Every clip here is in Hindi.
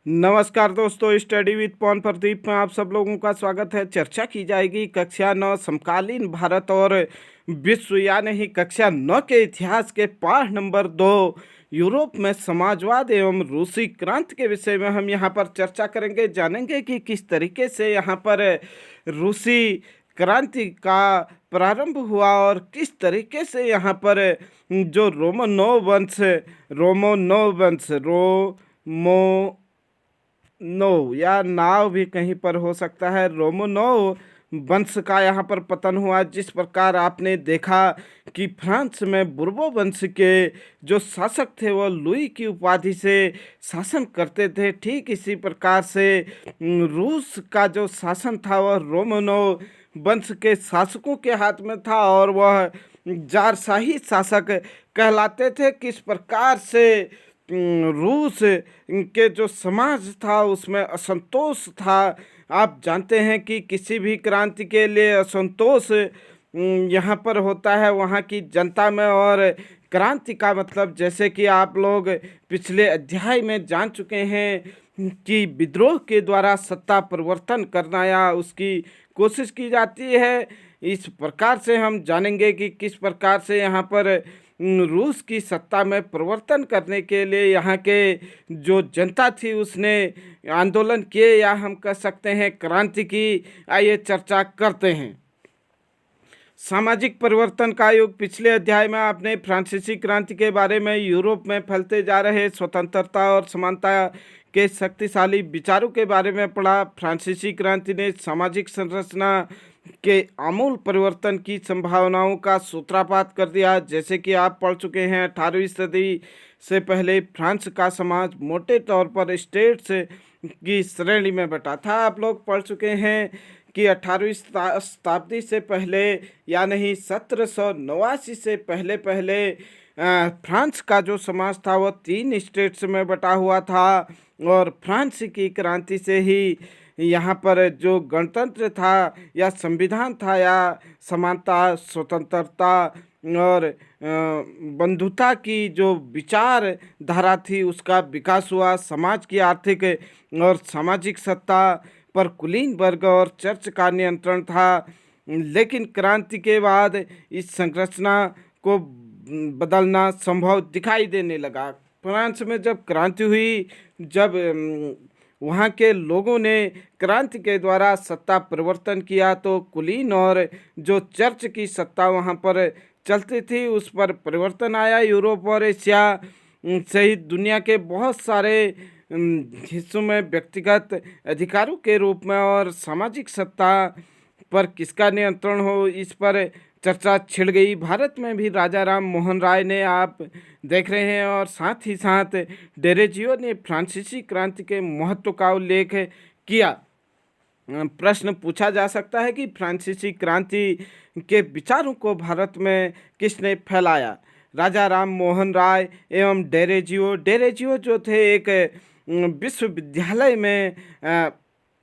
नमस्कार दोस्तों, स्टडी विद पवन प्रदीप में आप सब लोगों का स्वागत है। चर्चा की जाएगी कक्षा 9 समकालीन भारत और विश्व यानी ही कक्षा 9 के इतिहास के पाठ नंबर 2 यूरोप में समाजवाद एवं रूसी क्रांति के विषय में हम यहाँ पर चर्चा करेंगे। जानेंगे कि किस तरीके से यहाँ पर रूसी क्रांति का प्रारंभ हुआ और किस तरीके से यहाँ पर जो रोमनोव वंश रोमो नो या नाव भी कहीं पर हो सकता है, रोमनोव वंश का यहाँ पर पतन हुआ। जिस प्रकार आपने देखा कि फ्रांस में बुर्बो वंश के जो शासक थे वो लुई की उपाधि से शासन करते थे, ठीक इसी प्रकार से रूस का जो शासन था वह रोमनोव वंश के शासकों के हाथ में था और वह जारशाही शासक कहलाते थे। किस प्रकार से रूस के जो समाज था उसमें असंतोष था। आप जानते हैं कि किसी भी क्रांति के लिए असंतोष यहाँ पर होता है वहाँ की जनता में। और क्रांति का मतलब, जैसे कि आप लोग पिछले अध्याय में जान चुके हैं, कि विद्रोह के द्वारा सत्ता परिवर्तन करना या उसकी कोशिश की जाती है। इस प्रकार से हम जानेंगे कि किस प्रकार से यहाँ पर रूस की सत्ता में परिवर्तन करने के लिए यहाँ के जो जनता थी उसने आंदोलन किए, या हम कह सकते हैं क्रांति की। आइए चर्चा करते हैं। सामाजिक परिवर्तन का युग। पिछले अध्याय में आपने फ्रांसीसी क्रांति के बारे में यूरोप में फैलते जा रहे स्वतंत्रता और समानता के शक्तिशाली विचारों के बारे में पढ़ा। फ्रांसीसी क्रांति ने सामाजिक संरचना के आमूल परिवर्तन की संभावनाओं का सूत्रपात कर दिया। जैसे कि आप पढ़ चुके हैं, 18वीं सदी से पहले फ्रांस का समाज मोटे तौर पर स्टेट्स की श्रेणी में बटा था। आप लोग पढ़ चुके हैं कि 18वीं शताब्दी से पहले यानी 1789 से पहले फ्रांस का जो समाज था वह 3 स्टेट्स में बटा हुआ था। और फ्रांस की क्रांति से ही यहाँ पर जो गणतंत्र था या संविधान था या समानता, स्वतंत्रता और बंधुता की जो विचारधारा थी उसका विकास हुआ। समाज की आर्थिक और सामाजिक सत्ता पर कुलीन वर्ग और चर्च का नियंत्रण था। लेकिन क्रांति के बाद इस संरचना को बदलना संभव दिखाई देने लगा। फ्रांस में जब क्रांति हुई, जब वहाँ के लोगों ने क्रांति के द्वारा सत्ता परिवर्तन किया, तो कुलीन और जो चर्च की सत्ता वहाँ पर चलती थी उस पर परिवर्तन आया। यूरोप और एशिया सहित दुनिया के बहुत सारे हिस्सों में व्यक्तिगत अधिकारों के रूप में और सामाजिक सत्ता पर किसका नियंत्रण हो, इस पर चर्चा छिड़ गई। भारत में भी राजा राम मोहन राय ने, आप देख रहे हैं, और साथ ही साथ डेरेजियो ने फ्रांसीसी क्रांति के महत्व का उल्लेख किया। प्रश्न पूछा जा सकता है कि फ्रांसीसी क्रांति के विचारों को भारत में किसने फैलाया? राजा राम मोहन राय एवं डेरेजियो जो थे एक विश्वविद्यालय में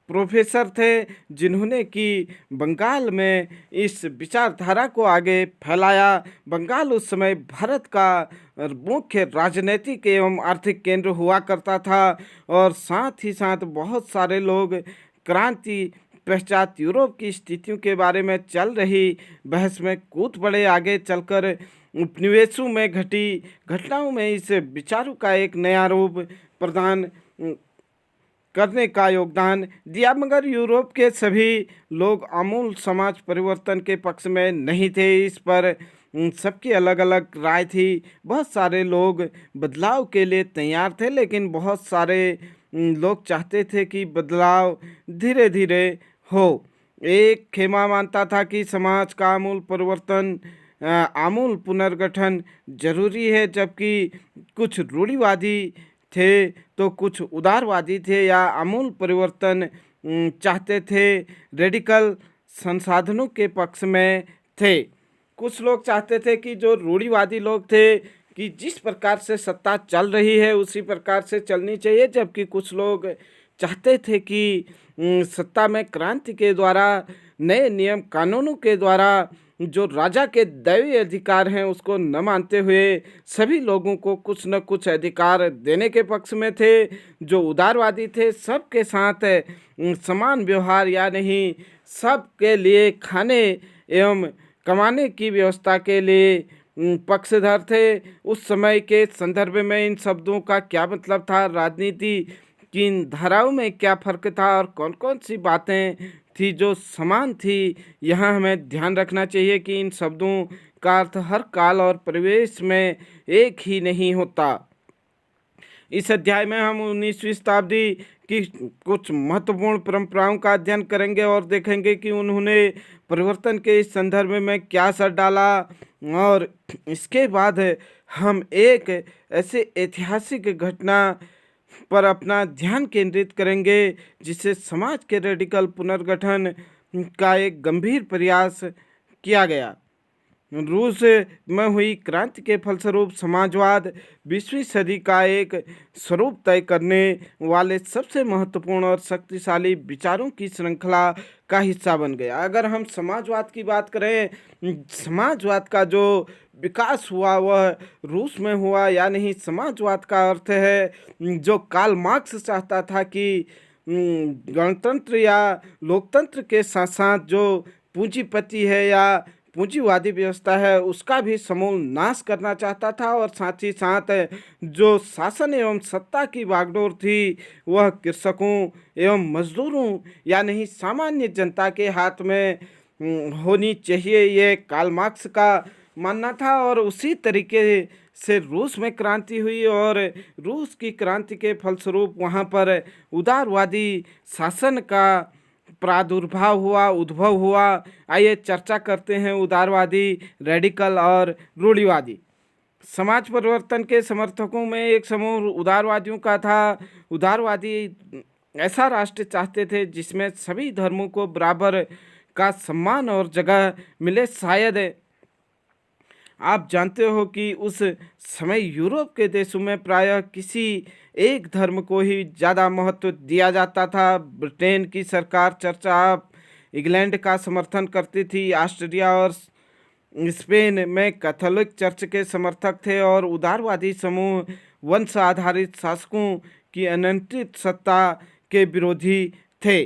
प्रोफेसर थे, जिन्होंने कि बंगाल में इस विचारधारा को आगे फैलाया। बंगाल उस समय भारत का मुख्य राजनीतिक एवं आर्थिक केंद्र हुआ करता था और साथ ही साथ बहुत सारे लोग क्रांति पश्चात यूरोप की स्थितियों के बारे में चल रही बहस में कूद पड़े। आगे चलकर उपनिवेशों में घटी घटनाओं में इस विचारों का एक नया रूप प्रदान करने का योगदान दिया। मगर यूरोप के सभी लोग आमूल समाज परिवर्तन के पक्ष में नहीं थे। इस पर सबकी अलग अलग राय थी। बहुत सारे लोग बदलाव के लिए तैयार थे, लेकिन बहुत सारे लोग चाहते थे कि बदलाव धीरे धीरे हो। एक खेमा मानता था कि समाज का आमूल परिवर्तन, आमूल पुनर्गठन जरूरी है, जबकि कुछ रूढ़िवादी थे तो कुछ उदारवादी थे या आमूल परिवर्तन चाहते थे, रेडिकल संसाधनों के पक्ष में थे। कुछ लोग चाहते थे कि जो रूढ़िवादी लोग थे कि जिस प्रकार से सत्ता चल रही है उसी प्रकार से चलनी चाहिए, जबकि कुछ लोग चाहते थे कि सत्ता में क्रांति के द्वारा, नए नियम कानूनों के द्वारा जो राजा के दैवीय अधिकार हैं उसको न मानते हुए सभी लोगों को कुछ न कुछ अधिकार देने के पक्ष में थे। जो उदारवादी थे सबके साथ समान व्यवहार या नहीं सबके लिए खाने एवं कमाने की व्यवस्था के लिए पक्षधर थे। उस समय के संदर्भ में इन शब्दों का क्या मतलब था, राजनीति की इन धाराओं में क्या फ़र्क था और कौन-कौन सी बातें थी जो समान थी, यहाँ हमें ध्यान रखना चाहिए कि इन शब्दों का अर्थ हर काल और परिवेश में एक ही नहीं होता। इस अध्याय में हम 19वीं शताब्दी की कुछ महत्वपूर्ण परंपराओं का अध्ययन करेंगे और देखेंगे कि उन्होंने परिवर्तन के इस संदर्भ में क्या असर डाला। और इसके बाद हम एक ऐसे ऐतिहासिक घटना पर अपना ध्यान केंद्रित करेंगे जिसे समाज के रेडिकल पुनर्गठन का एक गंभीर प्रयास किया गया। रूस में हुई क्रांति के फलस्वरूप समाजवाद 20वीं सदी का एक स्वरूप तय करने वाले सबसे महत्वपूर्ण और शक्तिशाली विचारों की श्रृंखला का हिस्सा बन गया। अगर हम समाजवाद की बात करें, समाजवाद का जो विकास हुआ वह रूस में हुआ, या नहीं समाजवाद का अर्थ है जो कार्ल मार्क्स चाहता था कि गणतंत्र या लोकतंत्र के साथ साथ जो पूंजीपति है या पूंजीवादी व्यवस्था है उसका भी समूल नाश करना चाहता था, और साथ ही साथ जो शासन एवं सत्ता की बागडोर थी वह कृषकों एवं मजदूरों या नहीं सामान्य जनता के हाथ में होनी चाहिए, ये कार्ल मार्क्स का मानना था। और उसी तरीके से रूस में क्रांति हुई और रूस की क्रांति के फलस्वरूप वहाँ पर उदारवादी शासन का प्रादुर्भाव हुआ, उद्भव हुआ। आइए चर्चा करते हैं उदारवादी, रेडिकल और रूढ़िवादी। समाज परिवर्तन के समर्थकों में एक समूह उदारवादियों का था। उदारवादी ऐसा राष्ट्र चाहते थे जिसमें सभी धर्मों को बराबर का सम्मान और जगह मिले। शायद आप जानते हो कि उस समय यूरोप के देशों में प्रायः किसी एक धर्म को ही ज़्यादा महत्व दिया जाता था। ब्रिटेन की सरकार चर्च ऑफ इंग्लैंड का समर्थन करती थी। ऑस्ट्रिया और स्पेन में कैथोलिक चर्च के समर्थक थे और उदारवादी समूह वंश आधारित शासकों की अनियंत्रित सत्ता के विरोधी थे।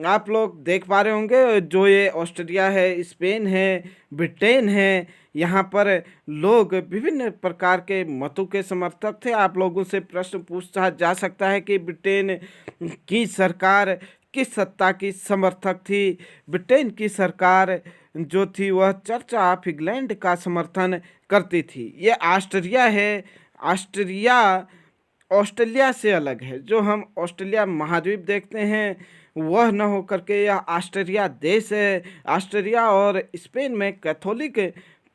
आप लोग देख पा रहे होंगे जो ये ऑस्ट्रिया है, स्पेन है, ब्रिटेन है, यहाँ पर लोग विभिन्न प्रकार के मतों के समर्थक थे। आप लोगों से प्रश्न पूछा जा सकता है कि ब्रिटेन की सरकार किस सत्ता की समर्थक थी। ब्रिटेन की सरकार जो थी वह चर्च ऑफ इंग्लैंड का समर्थन करती थी। ये ऑस्ट्रिया है। ऑस्ट्रिया ऑस्ट्रेलिया से अलग है। जो हम ऑस्ट्रेलिया महाद्वीप देखते हैं वह न होकर के यह ऑस्ट्रिया देश है। ऑस्ट्रिया और स्पेन में कैथोलिक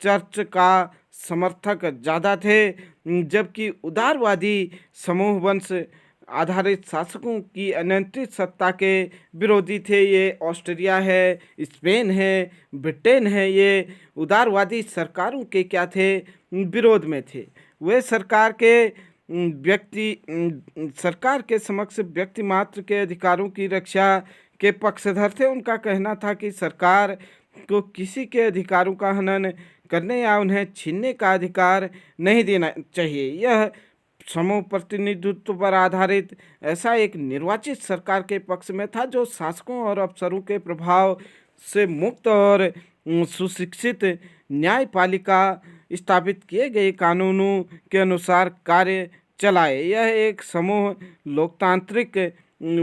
चर्च का समर्थक ज़्यादा थे, जबकि उदारवादी समूह वंश आधारित शासकों की अनियंत्रित सत्ता के विरोधी थे। ये ऑस्ट्रिया है, स्पेन है, ब्रिटेन है, ये उदारवादी सरकारों के क्या थे, विरोध में थे। वे सरकार के समक्ष व्यक्ति मात्र के अधिकारों की रक्षा के पक्षधर थे। उनका कहना था कि सरकार को किसी के अधिकारों का हनन करने या उन्हें छीनने का अधिकार नहीं देना चाहिए। यह समूह प्रतिनिधित्व पर आधारित ऐसा एक निर्वाचित सरकार के पक्ष में था जो शासकों और अफसरों के प्रभाव से मुक्त और सुशिक्षित न्यायपालिका स्थापित किए गए कानूनों के अनुसार कार्य चलाए। यह एक समूह लोकतांत्रिक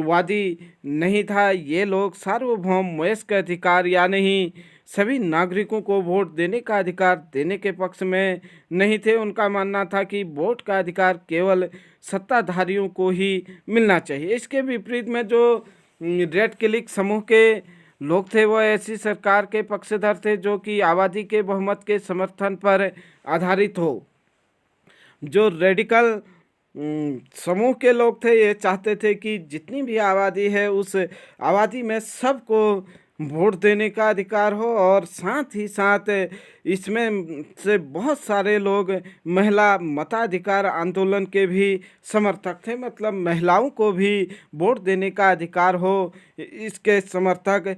वादी नहीं था। ये लोग सार्वभौम वयस्क अधिकार या नहीं सभी नागरिकों को वोट देने का अधिकार देने के पक्ष में नहीं थे। उनका मानना था कि वोट का अधिकार केवल सत्ताधारियों को ही मिलना चाहिए। इसके विपरीत में जो रेड क्लिक समूह के लोग थे वह ऐसी सरकार के पक्षधर थे जो कि आबादी के बहुमत के समर्थन पर आधारित हो। जो रेडिकल समूह के लोग थे ये चाहते थे कि जितनी भी आबादी है उस आबादी में सबको वोट देने का अधिकार हो, और साथ ही साथ इसमें से बहुत सारे लोग महिला मताधिकार आंदोलन के भी समर्थक थे। मतलब महिलाओं को भी वोट देने का अधिकार हो, इसके समर्थक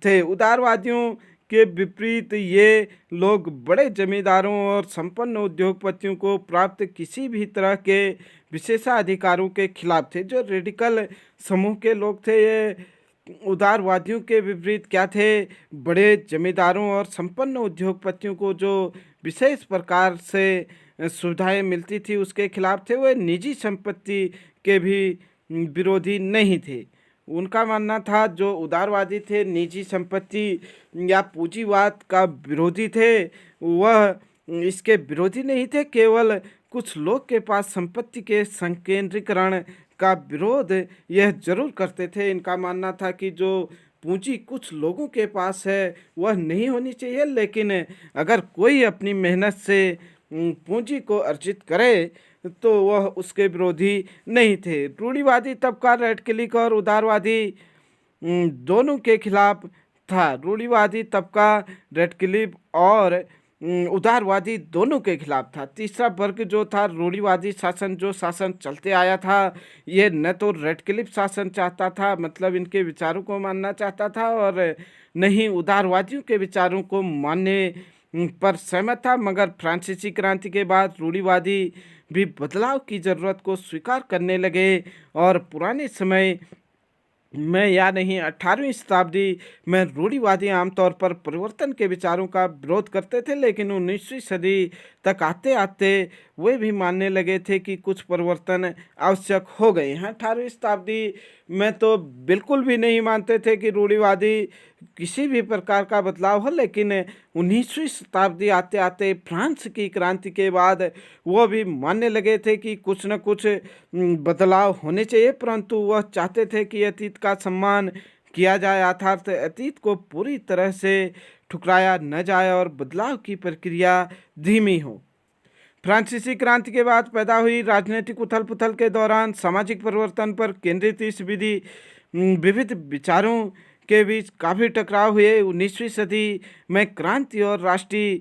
थे। उदारवादियों के विपरीत ये लोग बड़े जमींदारों और संपन्न उद्योगपतियों को प्राप्त किसी भी तरह के विशेषाधिकारों के खिलाफ थे। जो रेडिकल समूह के लोग थे, ये उदारवादियों के विपरीत क्या थे, बड़े जमींदारों और संपन्न उद्योगपतियों को जो विशेष प्रकार से सुविधाएं मिलती थी उसके खिलाफ थे। वे निजी संपत्ति के भी विरोधी नहीं थे। उनका मानना था, जो उदारवादी थे, निजी संपत्ति या पूंजीवाद का विरोधी थे, वह इसके विरोधी नहीं थे, केवल कुछ लोग के पास संपत्ति के संकेंद्रीकरण का विरोध यह जरूर करते थे। इनका मानना था कि जो पूंजी कुछ लोगों के पास है वह नहीं होनी चाहिए, लेकिन अगर कोई अपनी मेहनत से पूंजी को अर्जित करे तो वह उसके विरोधी नहीं थे। रूढ़िवादी तबका रेड क्लिक और उदारवादी दोनों के खिलाफ था। रूढ़िवादी तबका रेड क्लिफ और उदारवादी दोनों के खिलाफ था। तीसरा वर्ग जो था, रूढ़िवादी शासन, जो शासन चलते आया था, ये न तो रेड क्लिफ शासन चाहता था, मतलब इनके विचारों को मानना चाहता था, और न ही उदारवादियों के विचारों को मानने पर सहमत था। मगर फ्रांसीसी क्रांति के बाद रूढ़िवादी भी बदलाव की ज़रूरत को स्वीकार करने लगे और पुराने समय में या नहीं 18वीं शताब्दी में रूढ़िवादी आमतौर पर परिवर्तन के विचारों का विरोध करते थे, लेकिन 19वीं सदी तक आते आते वे भी मानने लगे थे कि कुछ परिवर्तन आवश्यक हो गए हैं। 18वीं शताब्दी में तो बिल्कुल भी नहीं मानते थे कि रूढ़िवादी किसी भी प्रकार का बदलाव हो, लेकिन 19वीं शताब्दी आते आते फ्रांस की क्रांति के बाद वो भी मानने लगे थे कि कुछ न कुछ बदलाव होने चाहिए, परंतु वह चाहते थे कि अतीत का सम्मान किया जाए, अर्थात अतीत को पूरी तरह से ठुकराया न जाए और बदलाव की प्रक्रिया धीमी हो। फ्रांसीसी क्रांति के बाद पैदा हुई राजनीतिक उथल पुथल के दौरान सामाजिक परिवर्तन पर केंद्रित इस विविध विचारों के बीच काफ़ी टकराव हुए। 19वीं सदी में क्रांति और राष्ट्रीय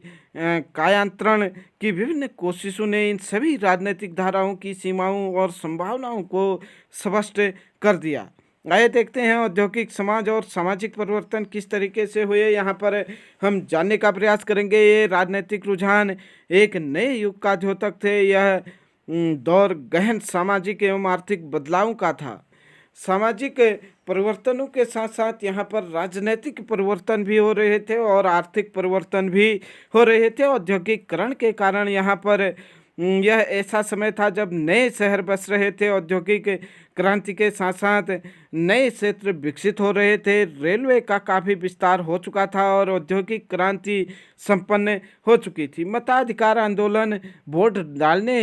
कायांतरण की विभिन्न कोशिशों ने इन सभी राजनीतिक धाराओं की सीमाओं और संभावनाओं को स्पष्ट कर दिया। आइए देखते हैं औद्योगिक समाज और सामाजिक परिवर्तन किस तरीके से हुए। यहाँ पर हम जानने का प्रयास करेंगे। ये राजनीतिक रुझान एक नए युग का द्योतक थे। यह दौर गहन सामाजिक एवं आर्थिक बदलावों का था। सामाजिक परिवर्तनों के साथ साथ यहाँ पर राजनीतिक परिवर्तन भी हो रहे थे और आर्थिक परिवर्तन भी हो रहे थे। औद्योगिकरण के कारण यहाँ पर यह ऐसा समय था जब नए शहर बस रहे थे। औद्योगिक क्रांति के साथ साथ नए क्षेत्र विकसित हो रहे थे। रेलवे का काफ़ी विस्तार हो चुका था और औद्योगिक क्रांति संपन्न हो चुकी थी। मताधिकार आंदोलन वोट डालने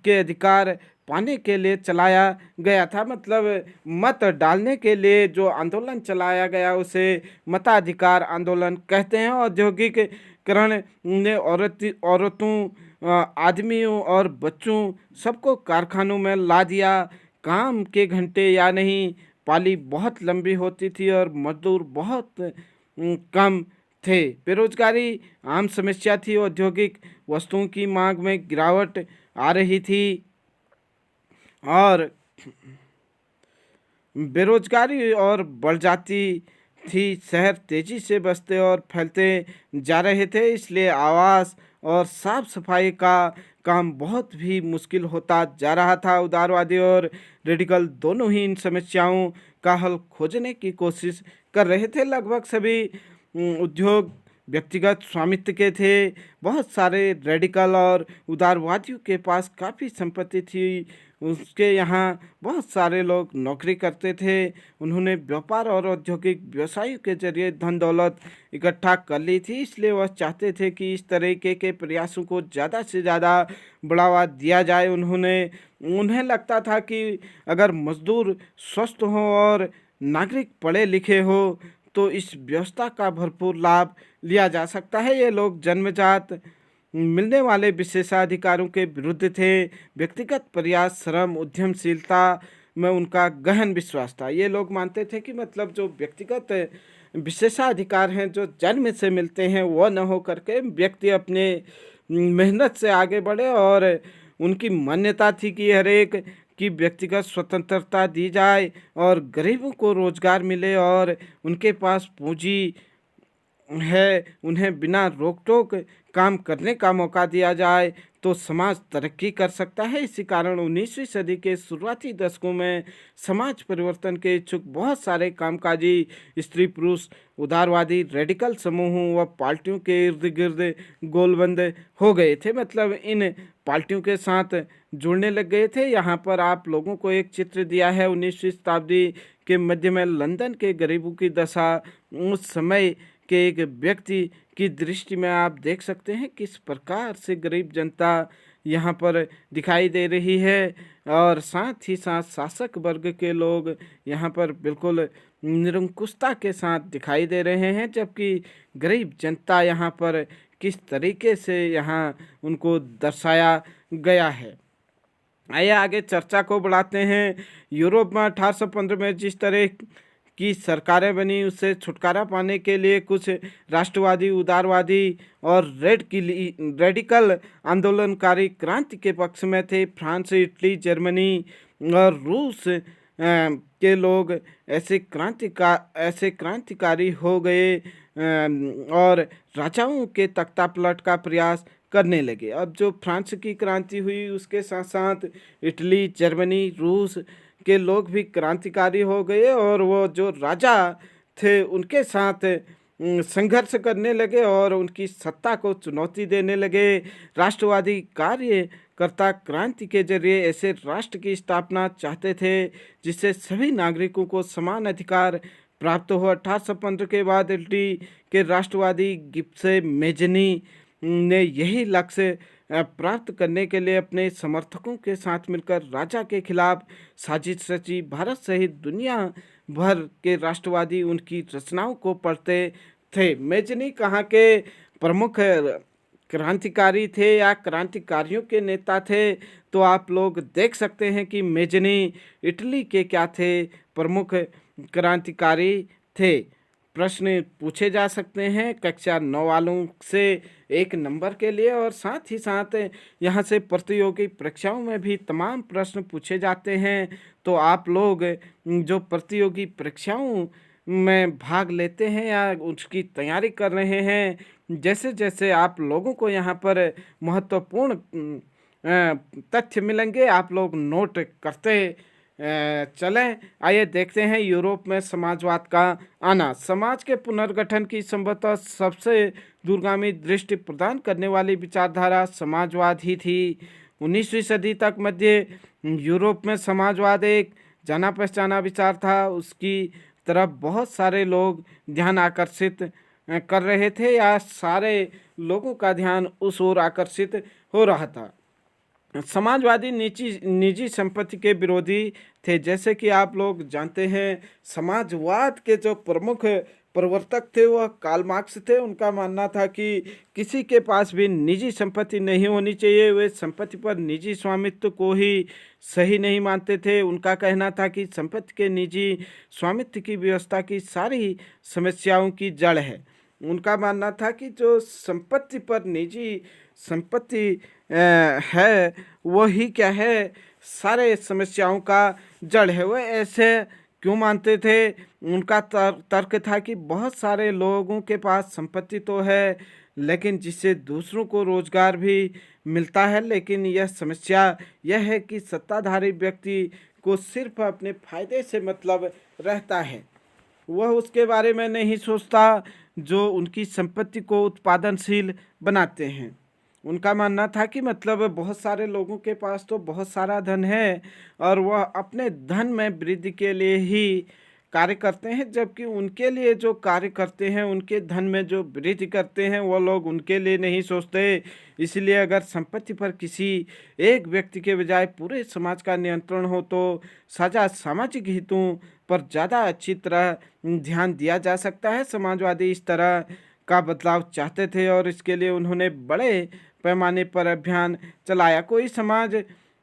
के अधिकार पाने के लिए चलाया गया था, मतलब मत डालने के लिए जो आंदोलन चलाया गया उसे मताधिकार आंदोलन कहते हैं। औद्योगिकरण ने औरतों, आदमियों और बच्चों सबको कारखानों में ला दिया। काम के घंटे या नहीं, पाली बहुत लंबी होती थी और मजदूर बहुत कम थे। बेरोजगारी आम समस्या थी। औद्योगिक वस्तुओं की मांग में गिरावट आ रही थी और बेरोजगारी और बढ़ जाती थी। शहर तेजी से बसते और फैलते जा रहे थे, इसलिए आवास और साफ सफाई का काम बहुत भी मुश्किल होता जा रहा था। उदारवादी और रेडिकल दोनों ही इन समस्याओं का हल खोजने की कोशिश कर रहे थे। लगभग सभी उद्योग व्यक्तिगत स्वामित्व के थे। बहुत सारे रेडिकल और उदारवादियों के पास काफ़ी संपत्ति थी। उसके यहाँ बहुत सारे लोग नौकरी करते थे। उन्होंने व्यापार और औद्योगिक व्यवसायों के जरिए धन दौलत इकट्ठा कर ली थी, इसलिए वह चाहते थे कि इस तरीके के प्रयासों को ज़्यादा से ज़्यादा बढ़ावा दिया जाए। उन्हें लगता था कि अगर मजदूर स्वस्थ हों और नागरिक पढ़े लिखे हो तो इस व्यवस्था का भरपूर लाभ लिया जा सकता है। ये लोग जन्मजात मिलने वाले विशेषाधिकारों के विरुद्ध थे। व्यक्तिगत प्रयास, श्रम, उद्यमशीलता में उनका गहन विश्वास था। ये लोग मानते थे कि मतलब जो व्यक्तिगत विशेषाधिकार हैं जो जन्म से मिलते हैं वो न हो करके व्यक्ति अपने मेहनत से आगे बढ़े, और उनकी मान्यता थी कि हर एक की व्यक्तिगत स्वतंत्रता दी जाए और गरीबों को रोजगार मिले और उनके पास पूंजी है उन्हें बिना रोक टोक काम करने का मौका दिया जाए तो समाज तरक्की कर सकता है। इसी कारण 19वीं सदी के शुरुआती दशकों में समाज परिवर्तन के इच्छुक बहुत सारे कामकाजी स्त्री पुरुष उदारवादी रेडिकल समूहों व पार्टियों के इर्द गिर्द गोलबंद हो गए थे, मतलब इन पार्टियों के साथ जुड़ने लग गए थे। यहाँ पर आप लोगों को एक चित्र दिया है 19वीं शताब्दी के मध्य में लंदन के गरीबों की दशा। उस समय के एक व्यक्ति की दृष्टि में आप देख सकते हैं किस प्रकार से गरीब जनता यहाँ पर दिखाई दे रही है, और साथ ही साथ शासक वर्ग के लोग यहाँ पर बिल्कुल निरंकुशता के साथ दिखाई दे रहे हैं, जबकि गरीब जनता यहाँ पर किस तरीके से यहाँ उनको दर्शाया गया है। आइए आगे चर्चा को बढ़ाते हैं। यूरोप में 1815 में जिस तरह की सरकारें बनी उससे छुटकारा पाने के लिए कुछ राष्ट्रवादी उदारवादी और रेडिकल आंदोलनकारी क्रांति के पक्ष में थे। फ्रांस, इटली, जर्मनी और रूस के लोग ऐसे क्रांतिकारी हो गए और राजाओं के तख्ता पलट का प्रयास करने लगे। अब जो फ्रांस की क्रांति हुई उसके साथ साथ इटली, जर्मनी, रूस के लोग भी क्रांतिकारी हो गए और वो जो राजा थे उनके साथ संघर्ष करने लगे और उनकी सत्ता को चुनौती देने लगे। राष्ट्रवादी कार्यकर्ता क्रांति के जरिए ऐसे राष्ट्र की स्थापना चाहते थे जिससे सभी नागरिकों को समान अधिकार प्राप्त हो। 1815 के बाद इटली के राष्ट्रवादी गिब्से मेजनी ने यही लक्ष्य प्राप्त करने के लिए अपने समर्थकों के साथ मिलकर राजा के खिलाफ साजिश रची। भारत सहित दुनिया भर के राष्ट्रवादी उनकी रचनाओं को पढ़ते थे। मेजनी कहाँ के प्रमुख क्रांतिकारी थे या क्रांतिकारियों के नेता थे, तो आप लोग देख सकते हैं कि मेजनी इटली के क्या थे, प्रमुख क्रांतिकारी थे। प्रश्न पूछे जा सकते हैं कक्षा 9 वालों से 1 नंबर के लिए, और साथ ही साथ यहाँ से प्रतियोगी परीक्षाओं में भी तमाम प्रश्न पूछे जाते हैं। तो आप लोग जो प्रतियोगी परीक्षाओं में भाग लेते हैं या उसकी तैयारी कर रहे हैं, जैसे जैसे आप लोगों को यहाँ पर महत्वपूर्ण तथ्य मिलेंगे आप लोग नोट करते चलें। आइए देखते हैं यूरोप में समाजवाद का आना। समाज के पुनर्गठन की संभवतः सबसे दूरगामी दृष्टि प्रदान करने वाली विचारधारा समाजवाद ही थी। 19वीं सदी तक मध्य यूरोप में समाजवाद एक जाना पहचाना विचार था। उसकी तरफ बहुत सारे लोग ध्यान आकर्षित कर रहे थे या सारे लोगों का ध्यान उस ओर आकर्षित हो रहा था। समाजवादी निजी संपत्ति के विरोधी थे। जैसे कि आप लोग जानते हैं समाजवाद के जो प्रमुख प्रवर्तक थे वह कार्ल मार्क्स थे। उनका मानना था कि किसी के पास भी निजी संपत्ति नहीं होनी चाहिए। वे संपत्ति पर निजी स्वामित्व को ही सही नहीं मानते थे। उनका कहना था कि संपत्ति के निजी स्वामित्व की व्यवस्था की सारी समस्याओं की जड़ है। उनका मानना था कि जो संपत्ति पर निजी संपत्ति है वही क्या है, सारे समस्याओं का जड़ है। वह ऐसे क्यों मानते थे? उनका तर्क था कि बहुत सारे लोगों के पास संपत्ति तो है लेकिन जिससे दूसरों को रोजगार भी मिलता है, लेकिन यह समस्या यह है कि सत्ताधारी व्यक्ति को सिर्फ अपने फायदे से मतलब रहता है। वह उसके बारे में नहीं सोचता जो उनकी संपत्ति को उत्पादनशील बनाते हैं। उनका मानना था कि मतलब बहुत सारे लोगों के पास तो बहुत सारा धन है और वह अपने धन में वृद्धि के लिए ही कार्य करते हैं, जबकि उनके लिए जो कार्य करते हैं, उनके धन में जो वृद्धि करते हैं, वो लोग उनके लिए नहीं सोचते। इसलिए अगर संपत्ति पर किसी एक व्यक्ति के बजाय पूरे समाज का नियंत्रण हो तो साझा सामाजिक हितों पर ज़्यादा अच्छी तरह ध्यान दिया जा सकता है। समाजवादी इस तरह का बदलाव चाहते थे और इसके लिए उन्होंने बड़े पैमाने पर अभियान चलाया। कोई समाज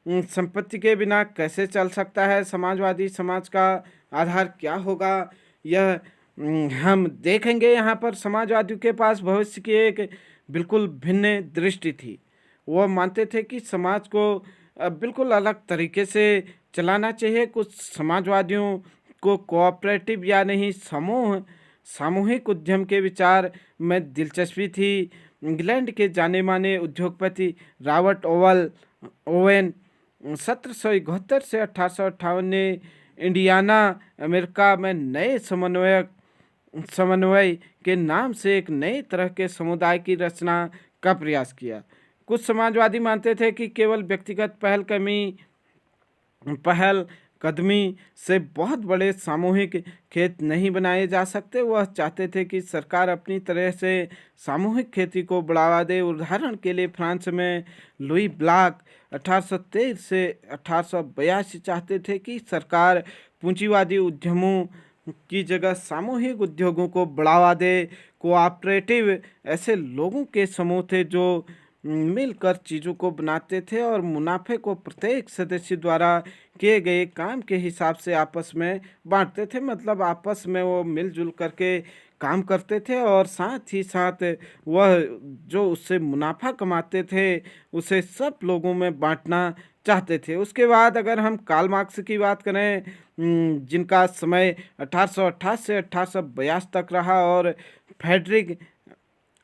संपत्ति के बिना कैसे चल सकता है? समाजवादी समाज का आधार क्या होगा, यह हम देखेंगे। यहाँ पर समाजवादियों के पास भविष्य की एक बिल्कुल भिन्न दृष्टि थी। वह मानते थे कि समाज को बिल्कुल अलग तरीके से चलाना चाहिए। कुछ समाजवादियों को कोऑपरेटिव या नहीं समूह सामूहिक उद्यम के विचार में दिलचस्पी थी। इंग्लैंड के जाने माने उद्योगपति रॉबर्ट ओवेन 1771 से 1858 ने इंडियाना अमेरिका में नए समन्वय के नाम से एक नए तरह के समुदाय की रचना का प्रयास किया। कुछ समाजवादी मानते थे कि केवल व्यक्तिगत पहल कदमी से बहुत बड़े सामूहिक खेत नहीं बनाए जा सकते। वह चाहते थे कि सरकार अपनी तरह से सामूहिक खेती को बढ़ावा दे। उदाहरण के लिए फ्रांस में लुई ब्लॉक 1823 से 1882 चाहते थे कि सरकार पूंजीवादी उद्यमों की जगह सामूहिक उद्योगों को बढ़ावा दे। कोऑपरेटिव ऐसे लोगों के समूह थे जो मिलकर चीज़ों को बनाते थे और मुनाफे को प्रत्येक सदस्य द्वारा किए गए काम के हिसाब से आपस में बांटते थे। मतलब आपस में वो मिलजुल करके काम करते थे और साथ ही साथ वह जो उससे मुनाफा कमाते थे उसे सब लोगों में बांटना चाहते थे। उसके बाद अगर हम कार्ल मार्क्स की बात करें, जिनका समय 1828 से 1882 तक रहा, और फ्रेडरिक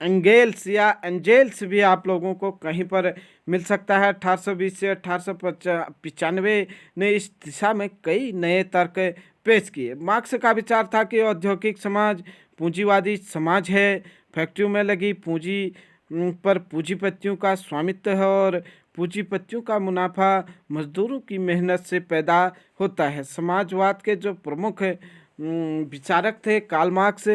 एंजेल्स भी आप लोगों को कहीं पर मिल सकता है। 1820 से 1895 ने इस दिशा में कई नए तर्क पेश किए। मार्क्स का विचार था कि औद्योगिक समाज पूंजीवादी समाज है। फैक्ट्रियों में लगी पूंजी पर पूंजीपतियों का स्वामित्व है और पूंजीपतियों का मुनाफा मजदूरों की मेहनत से पैदा होता है। समाजवाद के जो प्रमुख विचारक थे कार्ल मार्क्स,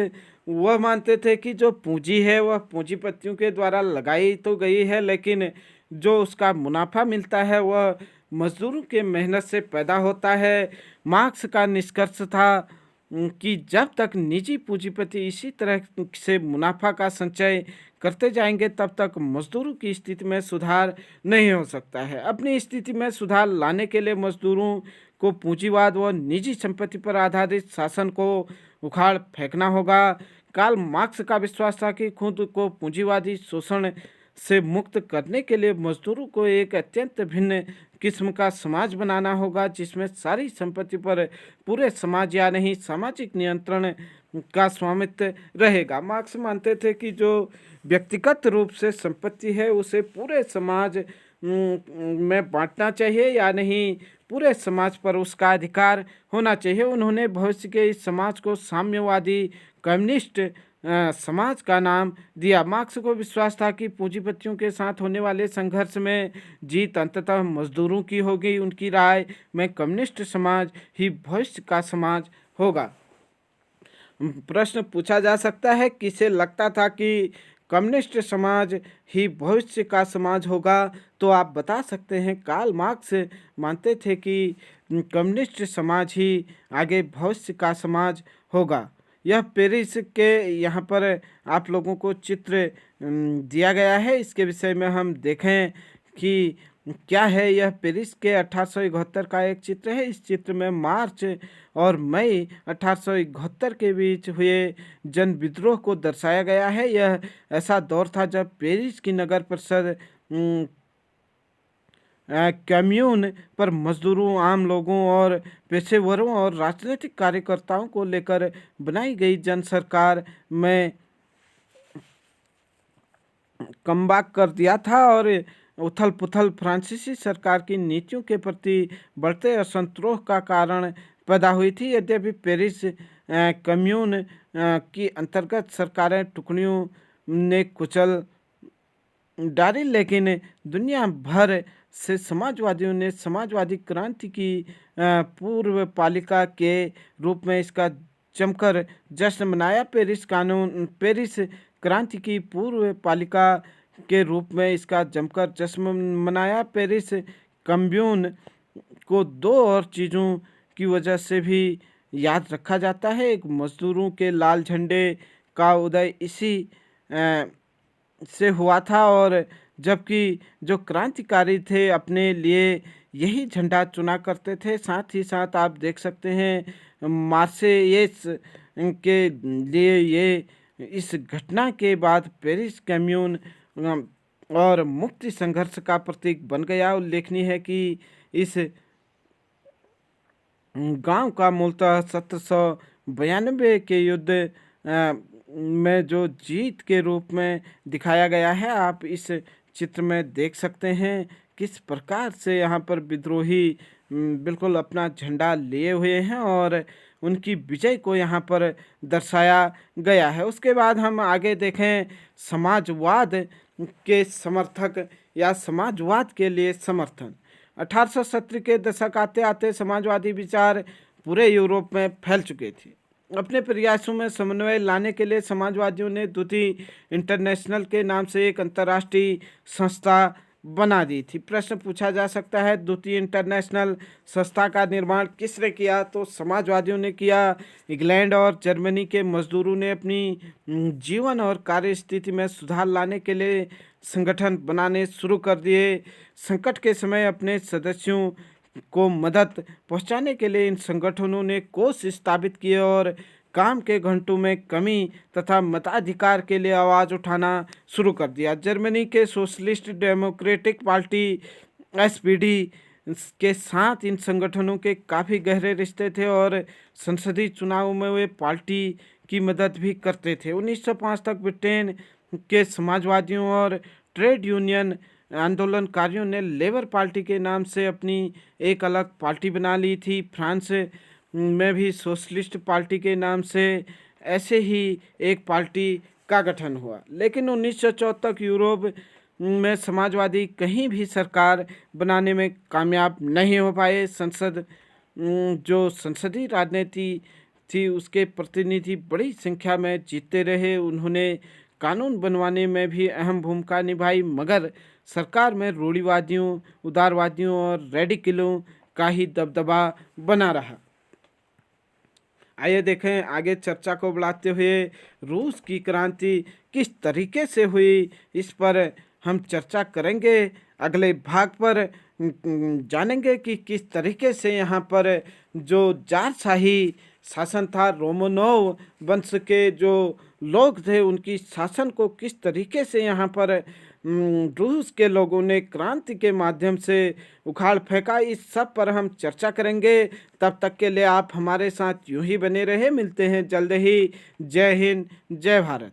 वह मानते थे कि जो पूंजी है वह पूंजीपतियों के द्वारा लगाई तो गई है, लेकिन जो उसका मुनाफा मिलता है वह मजदूरों के मेहनत से पैदा होता है। मार्क्स का निष्कर्ष था कि जब तक निजी पूंजीपति इसी तरह से मुनाफा का संचय करते जाएंगे तब तक मजदूरों की स्थिति में सुधार नहीं हो सकता है। अपनी स्थिति में सुधार लाने के लिए मजदूरों को पूंजीवाद व निजी संपत्ति पर आधारित शासन को उखाड़ फेंकना होगा। कार्ल मार्क्स का विश्वास था कि खुद को पूंजीवादी शोषण से मुक्त करने के लिए मजदूरों को एक अत्यंत भिन्न किस्म का समाज बनाना होगा, जिसमें सारी संपत्ति पर पूरे समाज या नहीं सामाजिक नियंत्रण का स्वामित्व रहेगा। मार्क्स मानते थे कि जो व्यक्तिगत रूप से संपत्ति है उसे पूरे समाज में बांटना चाहिए या नहीं पूरे समाज पर उसका अधिकार होना चाहिए। उन्होंने भविष्य के इस समाज को साम्यवादी कम्युनिस्ट समाज का नाम दिया। मार्क्स को विश्वास था कि पूंजीपतियों के साथ होने वाले संघर्ष में जीत अंततः मजदूरों की होगी। उनकी राय में कम्युनिस्ट समाज ही भविष्य का समाज होगा। प्रश्न पूछा जा सकता है, किसे लगता था कि कम्युनिस्ट समाज ही भविष्य का समाज होगा? तो आप बता सकते हैं कार्ल मार्क्स मानते थे कि कम्युनिस्ट समाज ही आगे भविष्य का समाज होगा। यह पेरिस के यहाँ पर आप लोगों को चित्र दिया गया है। इसके विषय में हम देखें कि क्या है। यह पेरिस के 1871 का एक चित्र है। इस चित्र में मार्च और मई 1871 के बीच हुए जन विद्रोह को दर्शाया गया है। यह ऐसा दौर था जब पेरिस की नगर परिषद कम्यून पर मजदूरों, आम लोगों और पेशेवरों और राजनीतिक कार्यकर्ताओं को लेकर बनाई गई जन सरकार में कमबैक कर दिया था और उथल पुथल फ्रांसीसी सरकार की नीतियों के प्रति बढ़ते असंतोष का कारण पैदा हुई थी। यद्यपि पेरिस कम्यून की अंतर्गत सरकारें टुकड़ियों ने कुचल डाली, लेकिन दुनिया भर से समाजवादियों ने समाजवादी क्रांति की पूर्व पालिका के रूप में इसका जमकर जश्न मनाया। पेरिस क्रांति की पूर्व पालिका के रूप में इसका जमकर जश्न मनाया। पेरिस कम्यून को दो और चीज़ों की वजह से भी याद रखा जाता है। एक, मजदूरों के लाल झंडे का उदय इसी से हुआ था, और जबकि जो क्रांतिकारी थे अपने लिए यही झंडा चुना करते थे। साथ ही साथ आप देख सकते हैं मार्सेयेस के लिए ये इस घटना के बाद पेरिस कम्यून और मुक्ति संघर्ष का प्रतीक बन गया। उल्लेखनीय है कि इस गांव का मूलतः 1792 के युद्ध में जो जीत के रूप में दिखाया गया है। आप इस चित्र में देख सकते हैं किस प्रकार से यहाँ पर विद्रोही बिल्कुल अपना झंडा लिए हुए हैं और उनकी विजय को यहाँ पर दर्शाया गया है। उसके बाद हम आगे देखें, समाजवाद के समर्थक या समाजवाद के लिए समर्थन। 1870 के दशक आते आते समाजवादी विचार पूरे यूरोप में फैल चुके थे। अपने प्रयासों में समन्वय लाने के लिए समाजवादियों ने द्वितीय इंटरनेशनल के नाम से एक अंतर्राष्ट्रीय संस्था बना दी थी। प्रश्न पूछा जा सकता है, द्वितीय इंटरनेशनल संस्था का निर्माण किसने किया? तो समाजवादियों ने किया। इंग्लैंड और जर्मनी के मजदूरों ने अपनी जीवन और कार्य स्थिति में सुधार लाने के लिए संगठन बनाने शुरू कर दिए। संकट के समय अपने सदस्यों को मदद पहुंचाने के लिए इन संगठनों ने कोष स्थापित किए और काम के घंटों में कमी तथा मताधिकार के लिए आवाज़ उठाना शुरू कर दिया। जर्मनी के सोशलिस्ट डेमोक्रेटिक पार्टी SPD के साथ इन संगठनों के काफ़ी गहरे रिश्ते थे और संसदीय चुनाव में वे पार्टी की मदद भी करते थे। 1905 तक ब्रिटेन के समाजवादियों और ट्रेड यूनियन आंदोलनकारियों ने लेबर पार्टी के नाम से अपनी एक अलग पार्टी बना ली थी। फ्रांस में भी सोशलिस्ट पार्टी के नाम से ऐसे ही एक पार्टी का गठन हुआ। लेकिन 1904 तक यूरोप में समाजवादी कहीं भी सरकार बनाने में कामयाब नहीं हो पाए। जो संसदीय राजनीति थी उसके प्रतिनिधि बड़ी संख्या में जीतते रहे। उन्होंने कानून बनवाने में भी अहम भूमिका निभाई, मगर सरकार में रूढ़िवादियों, उदारवादियों और रेडिकलों का ही दबदबा बना रहा। आइए देखें आगे चर्चा को बढ़ाते हुए, रूस की क्रांति किस तरीके से हुई, इस पर हम चर्चा करेंगे। अगले भाग पर जानेंगे कि किस तरीके से यहाँ पर जो जारशाही शासन था, रोमनोव वंश के जो लोग थे उनकी शासन को किस तरीके से यहाँ पर रूस के लोगों ने क्रांति के माध्यम से उखाड़ फेंका, इस सब पर हम चर्चा करेंगे। तब तक के लिए आप हमारे साथ यूं ही बने रहे। मिलते हैं जल्द ही। जय हिंद, जय भारत।